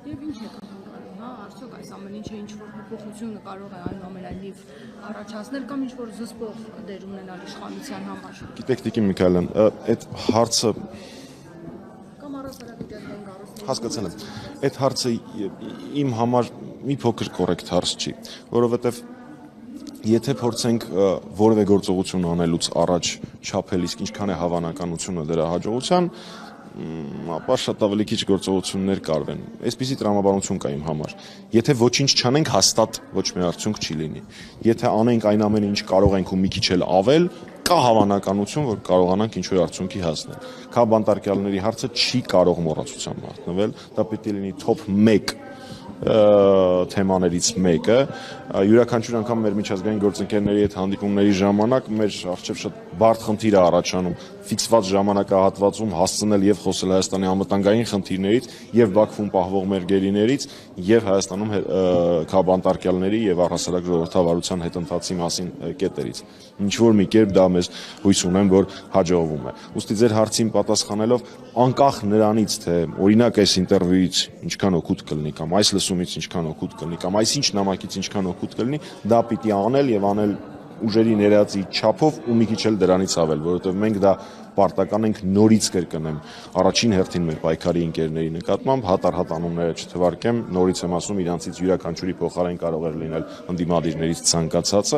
Եվ ինչ եք ակնկալում, հա, արդյոք այս ամեն ինչը ինչ-որ փոփոխություն կարող է այնուամենայնիվ առաջացնել կամ ինչ-որ զսպող դեր ունենալ իշխանության համար։ Գիտեք, Տիկին Միքայելյան, այդ հարցը Կամ առասարակ դեպքերն առանց հասկացել եմ, այդ հարցը իմ համար մի փոքր կոռեկտ հարց չի, որովհետև եթե փորձենք որևէ գործողություն անելուց առաջ չափել, իսկ ինչքան է հավանականությունը դրա հաջողության, ապա շատ ավելի քիչ գործողություններ կարվեն։ Այսպիսի տրամաբանություն կա իմ համար։ Եթե ոչինչ չանենք, հաստատ ոչ մի արդյունք չի լինի։ Եթե անենք այն ամենը, ինչ կարող ենք ու մի քիչ էլ ավել, կա հավանականություն, որ կարողանանք ինչ-որ արդյունքի հասնել։ Քաբանտարկյալների հարցը չի կարող մոռացության մատնվել, դա պետք է լինի top 1 թեմաներից մեկը, յուրաքանչյուր անգամ մեր միջազգային գործընկերների հետ հանդիպումների ժամանակ մեր առջև շատ բարդ խնդիր է առաջանում ֆիքսված ժամանակահատվածում հասցնել եւ խոսել Հայաստանի անվտանգային խնդիրներից եւ Բաքվում պահվող մեր գերիներից եւ Հայաստանում քաբանտարկյալների եւ առհասարակ ժողովրդավարության հետընթացի մասին կետերից։ Ինչ որ մի կերպ դա մեզ հույս ունեմ, որ հաջողվում է։ Ուստի ձեր հարցին պատասխանելով, անկախ նրանից, թե օրինակ այս ինտերվյուից ինչքան օգուտ կլինի կամ այս լսումից ինչքան օգուտ կլինի կամ այսինչ նամակից ինչքան օգուտ կլինի, դա պիտի անել եւ անել ուժերի ներածի չափով ու մի քիչ էլ դրանից ավել, որովհետև մենք դա պարտական ենք նորից կրկնեմ առաջին հերթին մեր պայքարի ընկերների նկատմամբ, հատ-առհատ անունները չթվարկեմ, նորից եմ ասում, իրանցից յուրաքանչյուրի փոխարեն կարող էր լինել ընդդիմադիրներից ցանկացածը,